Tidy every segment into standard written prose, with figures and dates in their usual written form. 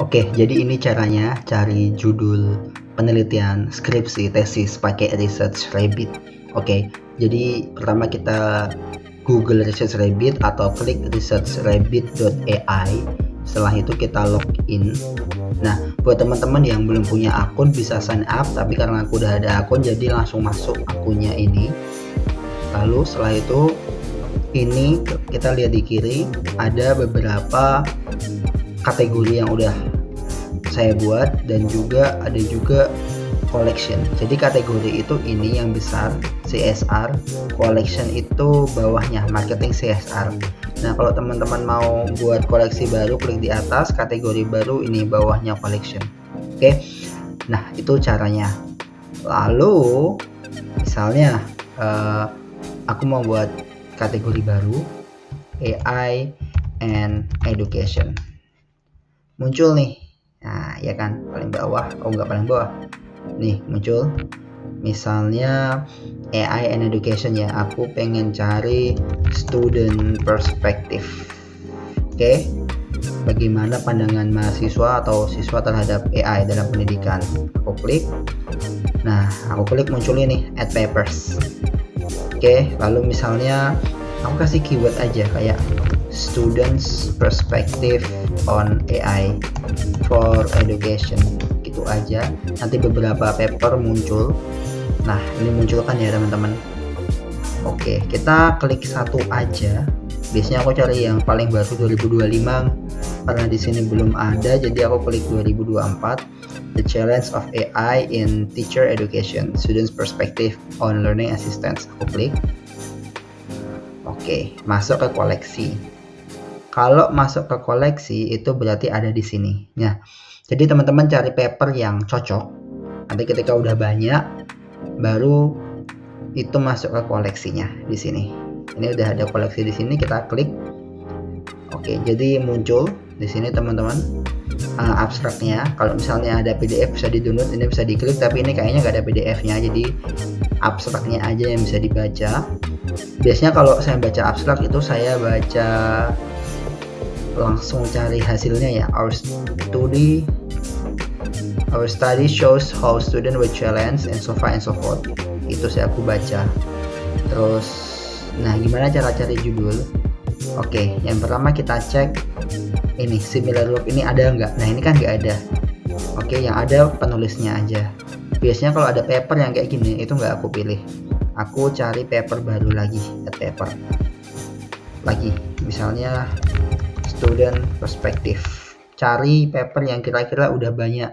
Oke, jadi ini caranya cari judul penelitian skripsi tesis pakai Research Rabbit. Oke, jadi pertama kita Google Research Rabbit atau klik researchrabbit.ai. Setelah itu kita login. Nah, buat teman-teman yang belum punya akun bisa sign up, tapi karena aku udah ada akun jadi langsung masuk akunnya ini. Lalu setelah itu ini kita lihat di kiri ada beberapa kategori yang udah saya buat dan juga ada juga collection. Jadi kategori itu ini yang besar CSR, collection itu bawahnya marketing CSR. Nah, kalau teman-teman mau buat koleksi baru klik di atas, kategori baru ini bawahnya collection. Oke. Nah, itu caranya. Lalu misalnya aku mau buat kategori baru AI and Education. Muncul nih. Nah, ya kan, paling bawah. Oh, enggak paling bawah. Nih, muncul. Misalnya AI and Education ya. Aku pengen cari student perspective. Oke. Bagaimana pandangan mahasiswa atau siswa terhadap AI dalam pendidikan? Aku klik. Nah, aku klik muncul ini add papers. Oke, lalu misalnya aku kasih keyword aja kayak students perspective on AI for education, gitu aja. Nanti beberapa paper muncul. Nah, ini muncul kan ya teman-teman. Oke, kita klik satu aja. Biasanya aku cari yang paling baru 2025 karena di sini belum ada, jadi aku klik 2024. The Challenge of AI in Teacher Education, Students Perspective on Learning Assistance. Aku klik. Oke, masuk ke koleksi. Kalau masuk ke koleksi itu berarti ada di sini. Nah, jadi teman-teman cari paper yang cocok. Nanti ketika udah banyak, baru itu masuk ke koleksinya di sini. Ini udah ada koleksi di sini, kita klik. Oke, jadi muncul di sini teman-teman abstraknya. Kalau misalnya ada PDF bisa di-download, ini bisa diklik, tapi ini kayaknya nggak ada PDF-nya, jadi abstraknya aja yang bisa dibaca. Biasanya kalau saya baca abstrak itu saya baca langsung cari hasilnya ya. Our study shows how student were challenged and so far and so forth. Itu saya aku baca. Terus, nah gimana cara cari judul? Oke, yang pertama kita cek ini similar work ini ada nggak? Nah ini kan nggak ada. Oke, yang ada penulisnya aja. Biasanya kalau ada paper yang kayak gini itu nggak aku pilih. Aku cari paper baru lagi, add paper lagi. Misalnya student perspective. Cari paper yang kira-kira udah banyak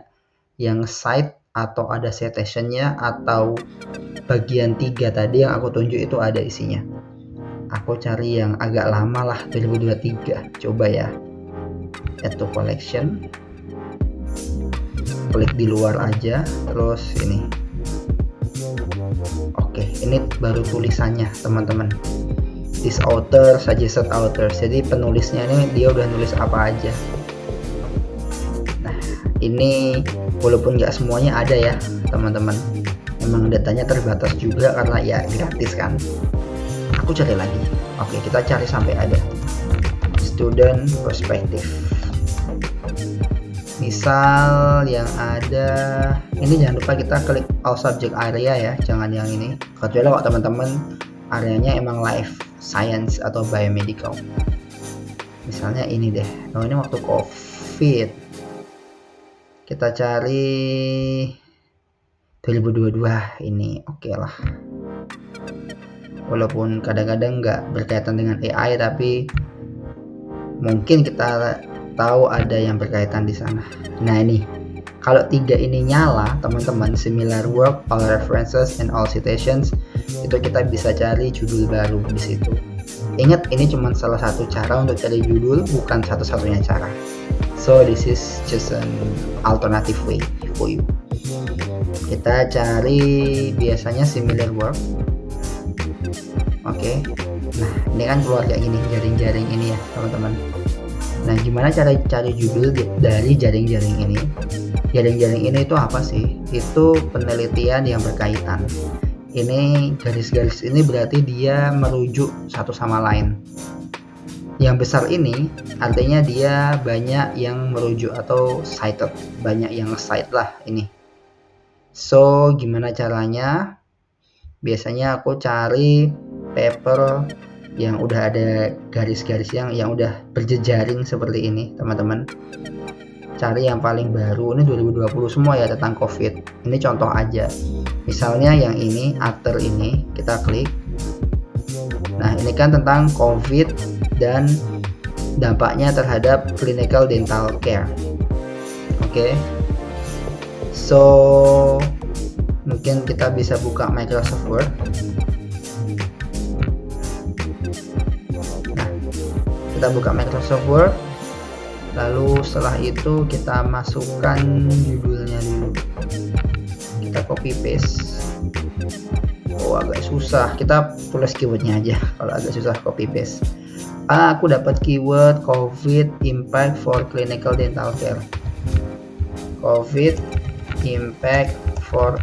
yang cite atau ada citationnya atau bagian 3 tadi yang aku tunjuk itu ada isinya. Aku cari yang agak lama lah, 2023. Coba ya. Add to collection. Klik di luar aja, terus ini. Oke, ini baru tulisannya, teman-teman. This author, suggested authors. Jadi penulisnya ini dia udah nulis apa aja. Nah, ini walaupun nggak semuanya ada ya, teman-teman. Memang datanya terbatas juga karena ya gratis kan. Aku cari lagi. Oke, kita cari sampai ada student perspective. Misal yang ada ini, jangan lupa kita klik all subject area ya, jangan yang ini. Kecuali kalau teman-teman areanya emang life science atau biomedical. Misalnya ini deh. Oh, ini waktu COVID. Kita cari 2022 ini. Oke lah. Walaupun kadang-kadang nggak berkaitan dengan AI, tapi mungkin kita tahu ada yang berkaitan di sana. Nah ini, kalau 3 ini nyala teman-teman, similar work, all references and all citations, itu kita bisa cari judul baru di situ. Ingat, ini cuma salah satu cara untuk cari judul, bukan satu-satunya cara. So this is just an alternative way for you. Kita cari biasanya similar work. Oke. Nah, ini kan keluar kayak gini, jaring-jaring ini ya, teman-teman. Nah, gimana cara cari judul dari jaring-jaring ini? Jaring-jaring ini itu apa sih? Itu penelitian yang berkaitan. Ini garis-garis ini berarti dia merujuk satu sama lain. Yang besar ini artinya dia banyak yang merujuk atau cited, banyak yang cite lah ini. So gimana caranya? Biasanya aku cari paper yang udah ada garis-garis yang udah berjejaring seperti ini teman-teman. Cari yang paling baru, ini 2020 semua ya tentang COVID. Ini contoh aja. Misalnya yang ini, after ini, kita klik. Nah ini kan tentang COVID dan dampaknya terhadap clinical dental care. Oke. So mungkin kita bisa buka Microsoft Word. Nah, kita buka Microsoft Word. Lalu setelah itu kita masukkan judulnya dulu. Kita copy paste. Oh agak susah. Kita tulis keywordnya aja. Kalau agak susah copy paste. Aku dapat keyword COVID impact for clinical dental care. COVID impact for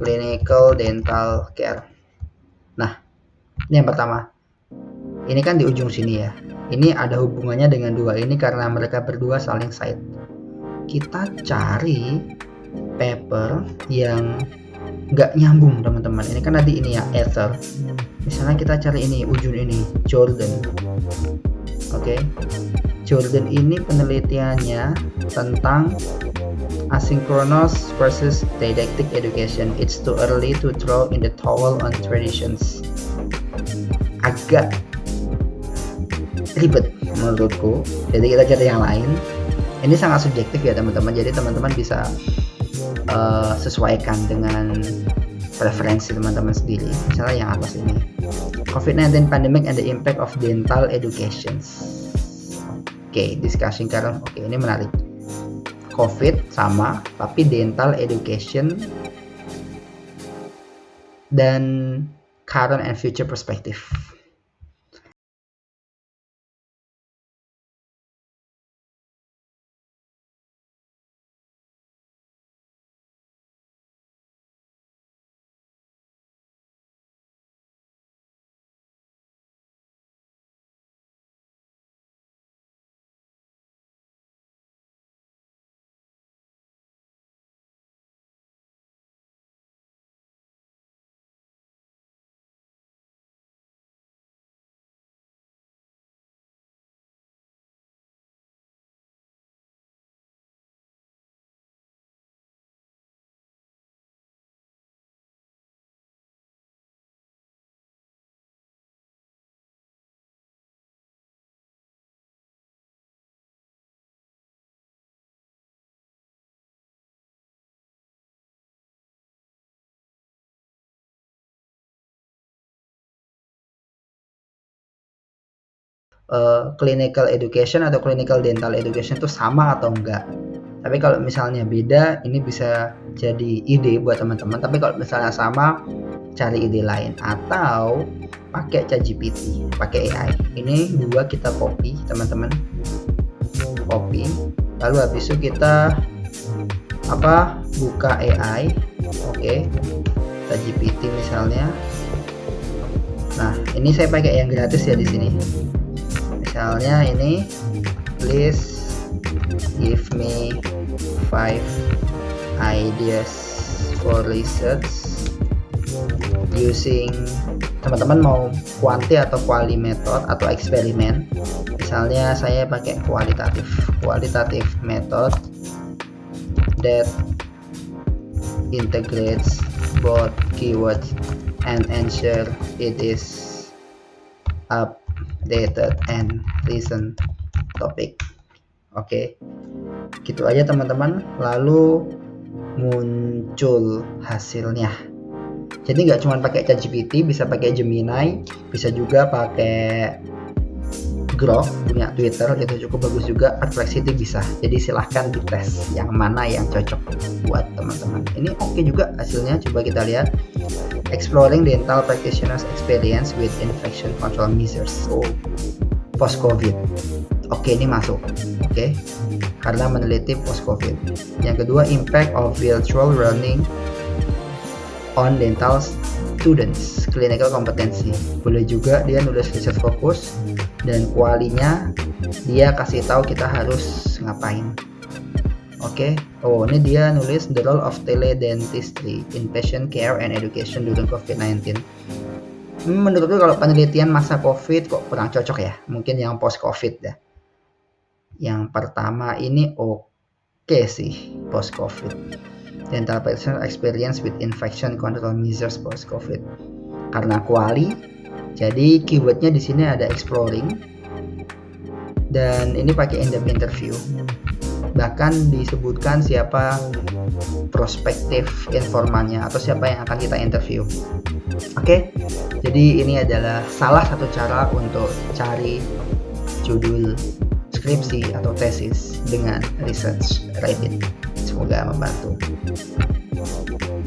clinical dental care. Nah, ini yang pertama. Ini kan di ujung sini ya. Ini ada hubungannya dengan dua ini karena mereka berdua saling cite. Kita cari paper yang nggak nyambung teman-teman. Ini kan tadi ini ya, Ether. Misalnya kita cari ini, ujung ini, Jordan. Oke. Jordan ini penelitiannya tentang asynchronous versus didactic education. It's too early to throw in the towel on traditions. Agak ribet menurutku. Jadi kita cari yang lain. Ini sangat subjektif ya teman-teman. Jadi teman-teman bisa sesuaikan dengan preferensi teman-teman sendiri. Misalnya yang atas ini, COVID-19 pandemic and the impact of dental education. Oke, discussing current. Oke, ini menarik. COVID sama, tapi dental education dan current and future perspective. Clinical education atau clinical dental education itu sama atau enggak. Tapi kalau misalnya beda, ini bisa jadi ide buat teman-teman. Tapi kalau misalnya sama, cari ide lain atau pakai ChatGPT, pakai AI. Ini dua kita copy teman-teman, copy. Lalu habis itu kita buka AI. Oke, ChatGPT misalnya. Nah, ini saya pakai yang gratis ya di sini. Misalnya ini, please give me 5 ideas for research using, teman-teman mau kuanti atau quali method atau eksperimen. Misalnya saya pakai kualitatif method that integrates both keywords and ensure it is updated and recent topic. Oke, gitu aja teman-teman. Lalu muncul hasilnya. Jadi nggak cuma pakai ChatGPT, bisa pakai Gemini, bisa juga pakai Grok punya Twitter, itu cukup bagus juga. Perplexity bisa. Jadi silahkan dites yang mana yang cocok buat teman-teman. Ini oke juga hasilnya. Coba kita lihat. Exploring dental practitioners experience with infection control measures. So, post COVID. Oke, ini masuk. Oke. Karena meneliti post COVID. Yang kedua, impact of virtual learning on dental students, clinical competency. Boleh juga dia nulis research fokus dan kualinya dia kasih tahu kita harus ngapain. Oke. Oh, ini dia nulis the role of teledentistry in patient care and education during COVID-19. Menurutku kalau penelitian masa COVID kok kurang cocok ya, mungkin yang post COVID ya. Yang pertama ini oke sih, post COVID. Dental patient experience with infection control measures post COVID. Karena kuali, jadi keywordnya di sini ada exploring, dan ini pakai in-depth interview. Bahkan disebutkan siapa prospektif informannya atau siapa yang akan kita interview. Oke, jadi ini adalah salah satu cara untuk cari judul skripsi atau tesis dengan Research Rabbit. Semoga membantu.